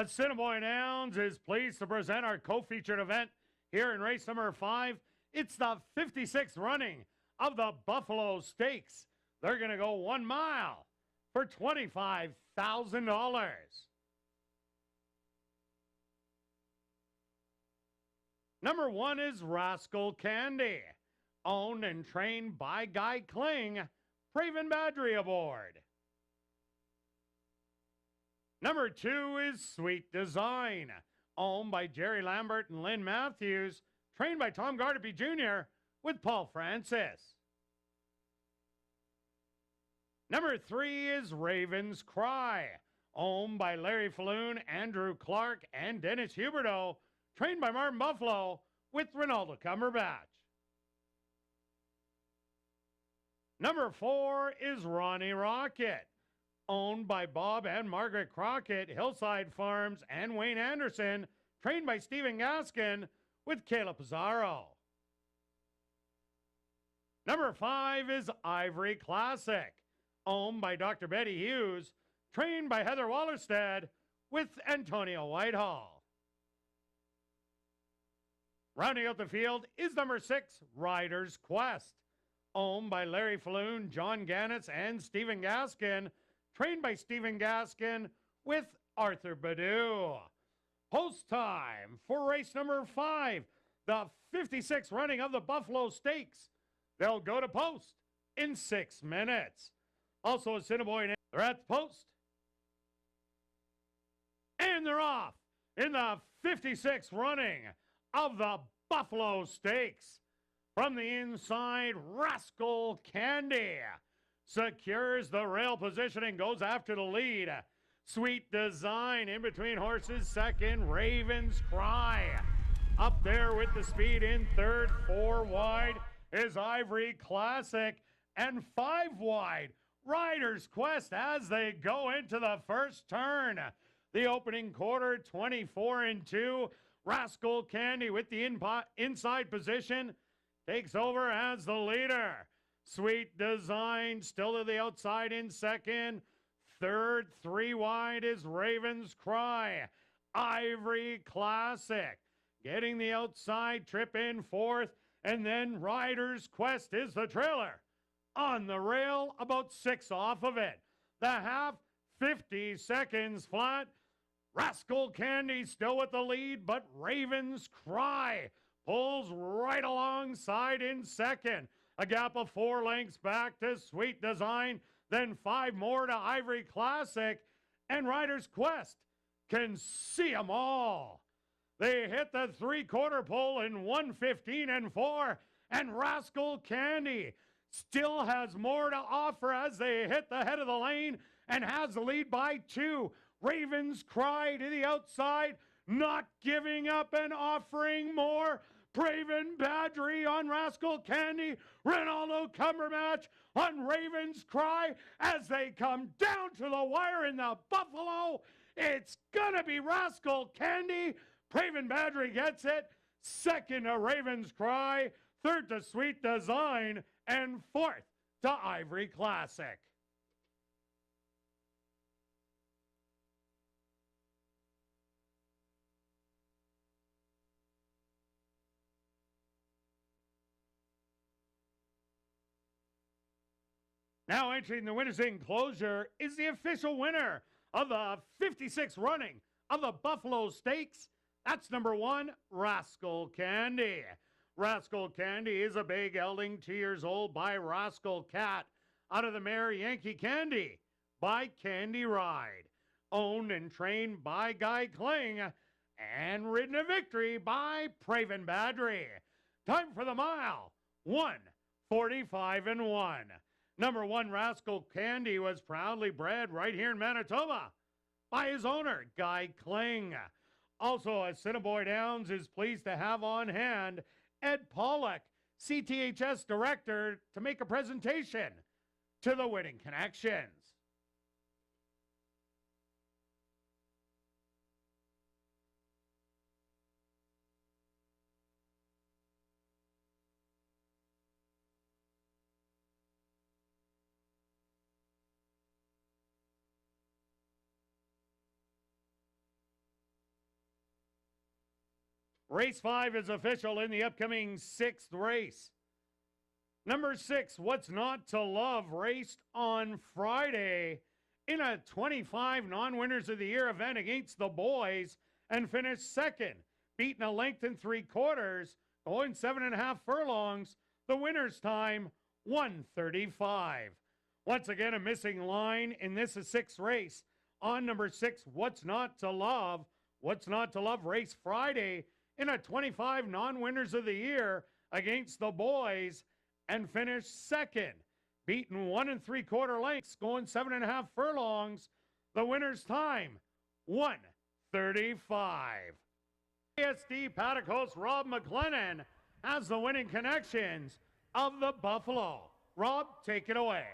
Assiniboia Downs is pleased to present our co-featured event here in race number 5. It's the 56th running of the Buffalo Stakes. They're going to go 1 mile for $25,000. Number 1 is Rascal Candy, owned and trained by Guy Kling. Praven Badry aboard. Number 2 is Sweet Design, owned by Jerry Lambert and Lynn Matthews, trained by Tom Gardaby Jr. with Paul Francis. Number 3 is Raven's Cry, owned by Larry Falloon, Andrew Clark, and Dennis Huberto, trained by Martin Buffalo with Ronaldo Cumberbatch. Number 4 is Ronnie Rocket, owned by Bob and Margaret Crockett, Hillside Farms, and Wayne Anderson, trained by Stephen Gaskin with Caleb Pizarro. Number 5 is Ivory Classic, owned by Dr. Betty Hughes, trained by Heather Wallerstead with Antonio Whitehall. Rounding out the field is number 6, Rider's Quest, owned by Larry Falloon, John Gannett, and Stephen Gaskin, trained by Stephen Gaskin with Arthur Badu. Post time for race number 5, the 56th running of the Buffalo Stakes. They'll go to post in 6 minutes. Also, Assiniboia, they're at the post. And they're off in the 56th running of the Buffalo Stakes. From the inside, Rascal Candy secures the rail position and goes after the lead. Sweet Design in between horses, second. Raven's Cry up there with the speed in third. 4 wide is Ivory Classic, and 5 wide, Rider's Quest as they go into the first turn. The opening quarter, 24-2. Rascal Candy with the inside position takes over as the leader. Sweet Design still to the outside in second. Third, 3 wide is Raven's Cry. Ivory Classic getting the outside trip in fourth. And then Rider's Quest is the trailer. On the rail, about 6 off of it. The half, 50 seconds flat. Rascal Candy still with the lead, but Raven's Cry pulls right alongside in second. A gap of 4 lengths back to Sweet Design, then 5 more to Ivory Classic, and Rider's Quest can see them all. They hit the 3/4 pole in 1:15.4, and Rascal Candy still has more to offer as they hit the head of the lane and has the lead by 2. Raven's Cry to the outside, not giving up and offering more. Praven Badry on Rascal Candy. Ronaldo Cumberbatch on Raven's Cry as they come down to the wire in the Buffalo. It's going to be Rascal Candy. Praven Badry gets it. Second to Raven's Cry. Third to Sweet Design. And fourth to Ivory Classic. Now entering the winner's enclosure is the official winner of the 56th running of the Buffalo Stakes. That's number 1, Rascal Candy. Rascal Candy is a bay gelding, 2 years old, by Rascal Cat, out of the mare Yankee Candy by Candy Ride. Owned and trained by Guy Kling and ridden to victory by Praven Badry. Time for the mile, 1:45.1. Number 1, Rascal Candy, was proudly bred right here in Manitoba by his owner, Guy Kling. Also, Assiniboia Downs is pleased to have on hand Ed Pollock, CTHS Director, to make a presentation to the winning connections. Race 5 is official in the upcoming 6th race. Number 6, What's Not to Love, raced on Friday in a 25 non-winners of the year event against the boys and finished second, beating a length and 3/4, going 7.5 furlongs. The winner's time, 1:35. Once again, a missing line in this is 6th race on number 6, What's Not to Love. What's Not to Love, race Friday in a 25 non-winners of the year against the boys and finished second, beaten 1 3/4 lengths, going 7.5 furlongs. The winner's time, 1:35. ASD paddock host Rob McLennan has the winning connections of the Buffalo. Rob, take it away.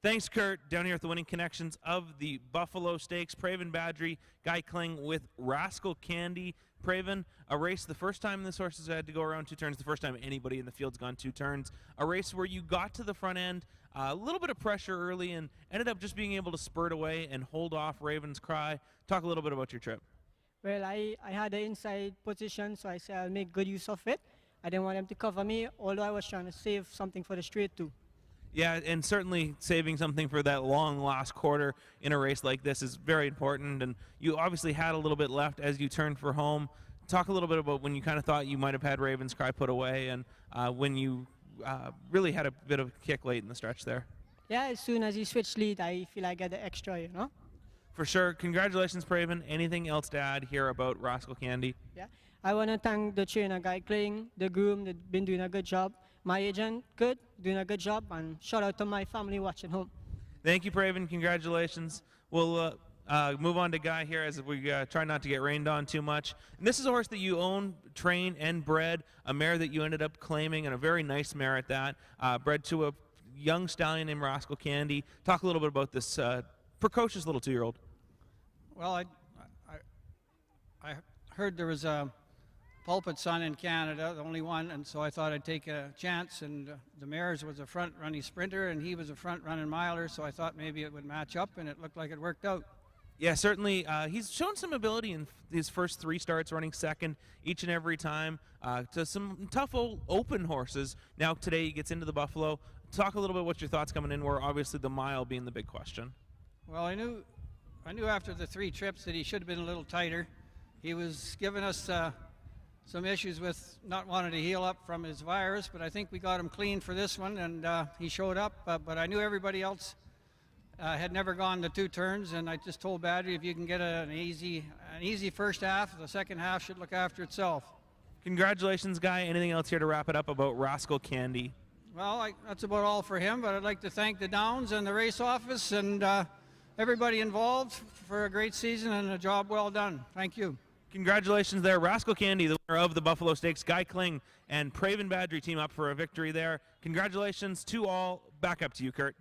Thanks, Kurt. Down here at the winning connections of the Buffalo Stakes. Praven Badri, Guy Kling with Rascal Candy. Praven, a race the first time this horse has had to go around 2 turns, the first time anybody in the field's gone 2 turns. A race where you got to the front end, a little bit of pressure early and ended up just being able to spurt away and hold off Raven's Cry. Talk a little bit about your trip. Well, I had the inside position, so I said I'll make good use of it. I didn't want them to cover me, although I was trying to save something for the straight too. Yeah, and certainly saving something for that long last quarter in a race like this is very important. And you obviously had a little bit left as you turned for home. Talk a little bit about when you kind of thought you might have had Raven's Cry put away and when you really had a bit of a kick late in the stretch there. Yeah, as soon as he switched lead, I feel I get the extra, you know? For sure. Congratulations, Praven. Anything else to add here about Rascal Candy? Yeah, I want to thank the trainer, Guy Kling, the groom, they've been doing a good job. My agent, good, doing a good job, and shout out to my family watching home. Thank you, Praven. Congratulations. We'll move on to Guy here as we try not to get rained on too much. And this is a horse that you own, train, and bred, a mare that you ended up claiming, and a very nice mare at that, bred to a young stallion named Rascal Candy. Talk a little bit about this precocious little 2-year-old. Well, I heard there was a Pulpit son in Canada, the only one, and so I thought I'd take a chance, and the mare's was a front-running sprinter, and he was a front-running miler, so I thought maybe it would match up, and it looked like it worked out. Yeah, certainly. He's shown some ability in his first 3 starts, running second each and every time to some tough old open horses. Now today he gets into the Buffalo. Talk a little bit what your thoughts coming in were, obviously the mile being the big question. Well, I knew after the 3 trips that he should have been a little tighter. He was giving us some issues with not wanting to heal up from his virus, but I think we got him clean for this one, and he showed up. But I knew everybody else had never gone the 2 turns, and I just told Badri if you can get an easy first half, the second half should look after itself. Congratulations, Guy. Anything else here to wrap it up about Rascal Candy? Well, that's about all for him, but I'd like to thank the Downs and the race office and everybody involved for a great season and a job well done. Thank you. Congratulations there. Rascal Candy, the winner of the Buffalo Stakes. Guy Kling and Praven Badri team up for a victory there. Congratulations to all. Back up to you, Kurt.